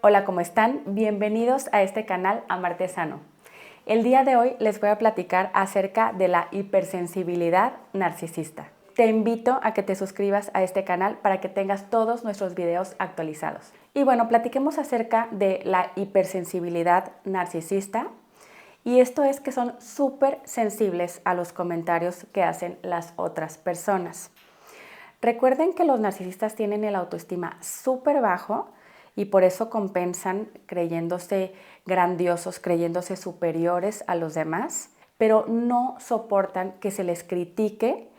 Hola, ¿cómo están? Bienvenidos a este canal Amarte Sano. El día de hoy les voy a platicar acerca de la hipersensibilidad narcisista. Te invito a que te suscribas a este canal para que tengas todos nuestros videos actualizados. Y bueno, platiquemos acerca de la hipersensibilidad narcisista. Y esto es que son súper sensibles a los comentarios que hacen las otras personas. Recuerden que los narcisistas tienen el autoestima súper bajo y por eso compensan creyéndose grandiosos, creyéndose superiores a los demás, pero no soportan que se les critique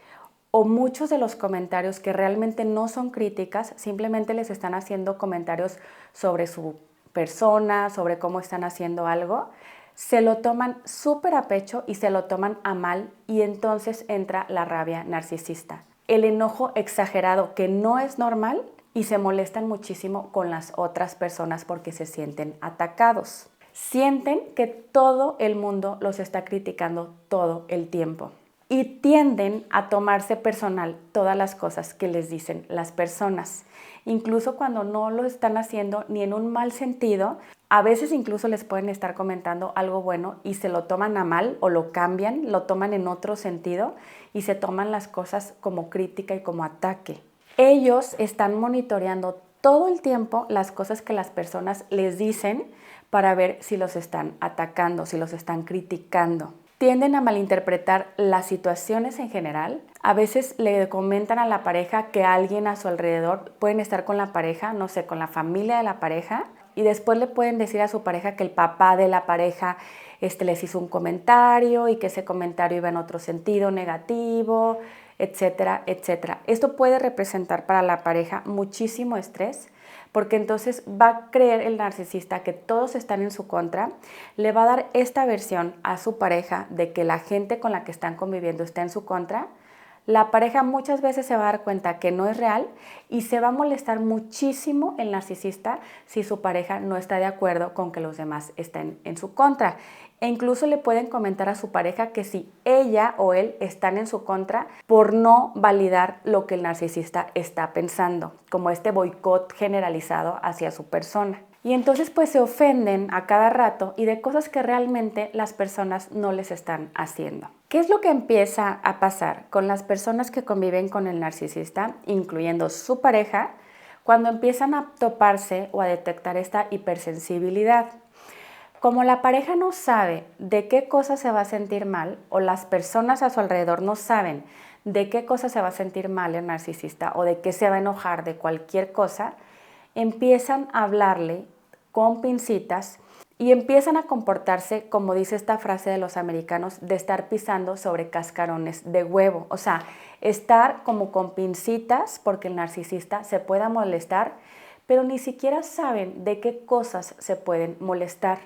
o muchos de los comentarios que realmente no son críticas, simplemente les están haciendo comentarios sobre su persona, sobre cómo están haciendo algo, se lo toman súper a pecho y se lo toman a mal y entonces entra la rabia narcisista. El enojo exagerado que no es normal y se molestan muchísimo con las otras personas porque se sienten atacados. Sienten que todo el mundo los está criticando todo el tiempo y tienden a tomarse personal todas las cosas que les dicen las personas, incluso cuando no lo están haciendo ni en un mal sentido. A veces incluso les pueden estar comentando algo bueno y se lo toman a mal o lo cambian, lo toman en otro sentido y se toman las cosas como crítica y como ataque. Ellos están monitoreando todo el tiempo las cosas que las personas les dicen para ver si los están atacando, si los están criticando. Tienden a malinterpretar las situaciones en general. A veces le comentan a la pareja que alguien a su alrededor, pueden estar con la pareja, no sé, con la familia de la pareja, y después le pueden decir a su pareja que el papá de la pareja les hizo un comentario y que ese comentario iba en otro sentido negativo, etcétera, etcétera. Esto puede representar para la pareja muchísimo estrés, porque entonces va a creer el narcisista que todos están en su contra, le va a dar esta versión a su pareja de que la gente con la que están conviviendo está en su contra. La pareja muchas veces se va a dar cuenta que no es real y se va a molestar muchísimo el narcisista si su pareja no está de acuerdo con que los demás estén en su contra. E incluso le pueden comentar a su pareja que si ella o él están en su contra por no validar lo que el narcisista está pensando, como este boicot generalizado hacia su persona. Y entonces pues se ofenden a cada rato y de cosas que realmente las personas no les están haciendo. ¿Qué es lo que empieza a pasar con las personas que conviven con el narcisista, incluyendo su pareja, cuando empiezan a toparse o a detectar esta hipersensibilidad? Como la pareja no sabe de qué cosa se va a sentir mal o las personas a su alrededor no saben de qué cosa se va a sentir mal el narcisista o de qué se va a enojar de cualquier cosa, empiezan a hablarle con pincitas y empiezan a comportarse, como dice esta frase de los americanos, de estar pisando sobre cascarones de huevo. O sea, estar como con pincitas porque el narcisista se pueda molestar, pero ni siquiera saben de qué cosas se pueden molestar.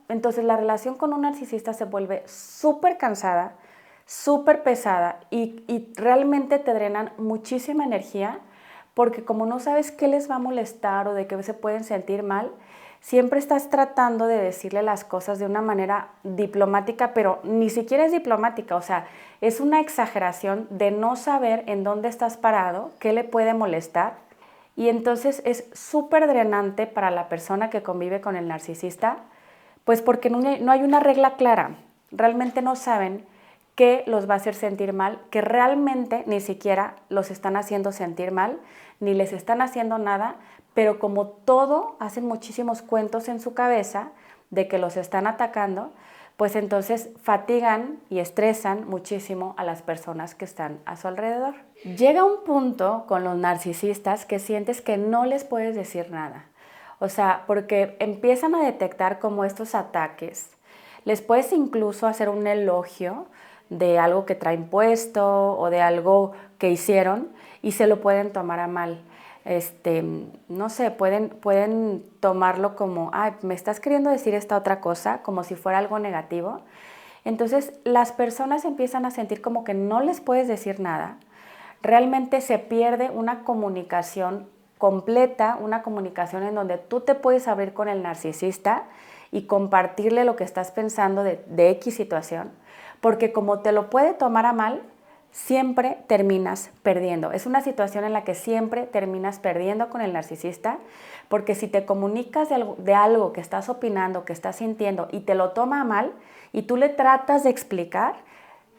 Entonces la relación con un narcisista se vuelve súper cansada, súper pesada y realmente te drenan muchísima energía porque como no sabes qué les va a molestar o de qué se pueden sentir mal, siempre estás tratando de decirle las cosas de una manera diplomática, pero ni siquiera es diplomática, o sea, es una exageración de no saber en dónde estás parado, qué le puede molestar. Y entonces es súper drenante para la persona que convive con el narcisista, pues porque no hay una regla clara. Realmente no saben qué los va a hacer sentir mal, que realmente ni siquiera los están haciendo sentir mal, ni les están haciendo nada, pero como todo, hacen muchísimos cuentos en su cabeza de que los están atacando, pues entonces fatigan y estresan muchísimo a las personas que están a su alrededor. Llega un punto con los narcisistas que sientes que no les puedes decir nada. O sea, porque empiezan a detectar como estos ataques. Les puedes incluso hacer un elogio de algo que traen puesto o de algo que hicieron y se lo pueden tomar a mal. No sé, pueden tomarlo como, ay, me estás queriendo decir esta otra cosa, como si fuera algo negativo. Entonces las personas empiezan a sentir como que no les puedes decir nada. Realmente se pierde una comunicación completa, una comunicación en donde tú te puedes abrir con el narcisista y compartirle lo que estás pensando de X situación, porque como te lo puede tomar a mal, siempre terminas perdiendo. Es una situación en la que siempre terminas perdiendo con el narcisista, porque si te comunicas de algo que estás opinando, que estás sintiendo y te lo toma mal y tú le tratas de explicar,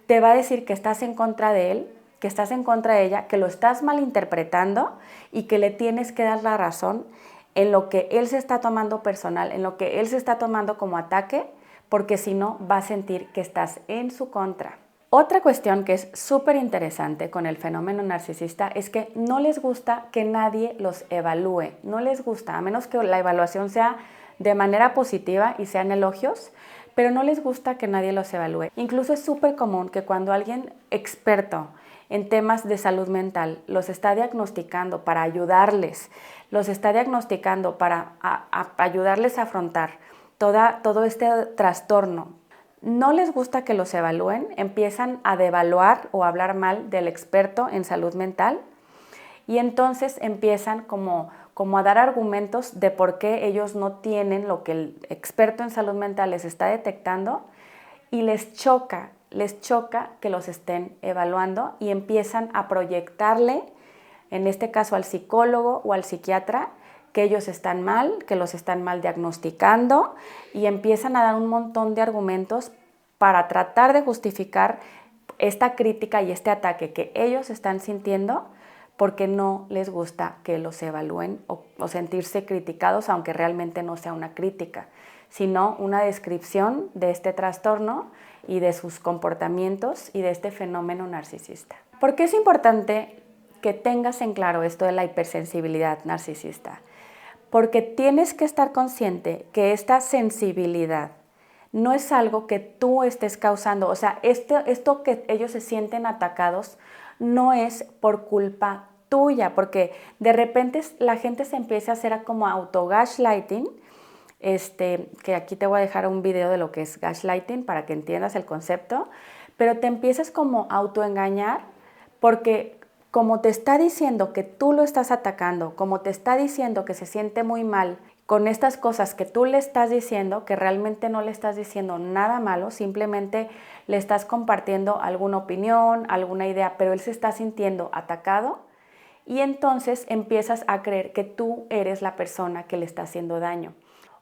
te va a decir que estás en contra de él, que estás en contra de ella, que lo estás malinterpretando y que le tienes que dar la razón en lo que él se está tomando personal, en lo que él se está tomando como ataque, porque si no va a sentir que estás en su contra. Otra cuestión que es súper interesante con el fenómeno narcisista es que no les gusta que nadie los evalúe, no les gusta, a menos que la evaluación sea de manera positiva y sean elogios, pero no les gusta que nadie los evalúe. Incluso es súper común que cuando alguien experto en temas de salud mental los está diagnosticando para ayudarles, los está diagnosticando para ayudarles a afrontar todo este trastorno, no les gusta que los evalúen, empiezan a devaluar o a hablar mal del experto en salud mental y entonces empiezan como a dar argumentos de por qué ellos no tienen lo que el experto en salud mental les está detectando y les choca que los estén evaluando y empiezan a proyectarle, en este caso al psicólogo o al psiquiatra, que ellos están mal, que los están mal diagnosticando y empiezan a dar un montón de argumentos para tratar de justificar esta crítica y este ataque que ellos están sintiendo porque no les gusta que los evalúen o sentirse criticados, aunque realmente no sea una crítica, sino una descripción de este trastorno y de sus comportamientos y de este fenómeno narcisista. ¿Por qué es importante que tengas en claro esto de la hipersensibilidad narcisista? Porque tienes que estar consciente que esta sensibilidad no es algo que tú estés causando. O sea, esto que ellos se sienten atacados no es por culpa tuya, porque de repente la gente se empieza a hacer como auto-gaslighting, que aquí te voy a dejar un video de lo que es gaslighting para que entiendas el concepto, pero te empiezas como a autoengañar porque como te está diciendo que tú lo estás atacando, como te está diciendo que se siente muy mal con estas cosas que tú le estás diciendo, que realmente no le estás diciendo nada malo, simplemente le estás compartiendo alguna opinión, alguna idea, pero él se está sintiendo atacado y entonces empiezas a creer que tú eres la persona que le está haciendo daño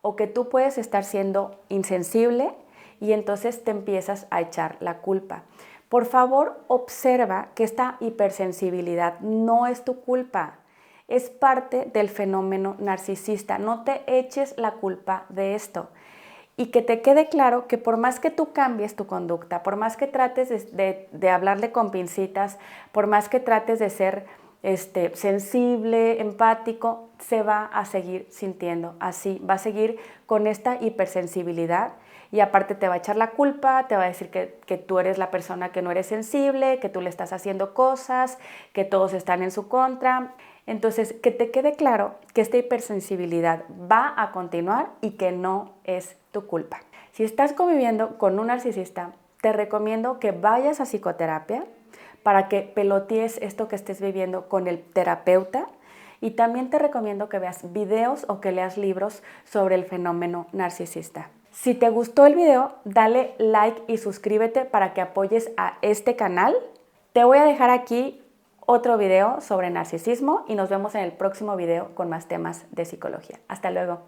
o que tú puedes estar siendo insensible y entonces te empiezas a echar la culpa. Por favor, observa que esta hipersensibilidad no es tu culpa, es parte del fenómeno narcisista. No te eches la culpa de esto. Y que te quede claro que por más que tú cambies tu conducta, por más que trates de hablarle con pincitas, por más que trates de ser sensible, empático, se va a seguir sintiendo así, va a seguir con esta hipersensibilidad. Y aparte te va a echar la culpa, te va a decir que tú eres la persona que no eres sensible, que tú le estás haciendo cosas, que todos están en su contra. Entonces, que te quede claro que esta hipersensibilidad va a continuar y que no es tu culpa. Si estás conviviendo con un narcisista, te recomiendo que vayas a psicoterapia para que pelotees esto que estés viviendo con el terapeuta. Y también te recomiendo que veas videos o que leas libros sobre el fenómeno narcisista. Si te gustó el video, dale like y suscríbete para que apoyes a este canal. Te voy a dejar aquí otro video sobre narcisismo y nos vemos en el próximo video con más temas de psicología. Hasta luego.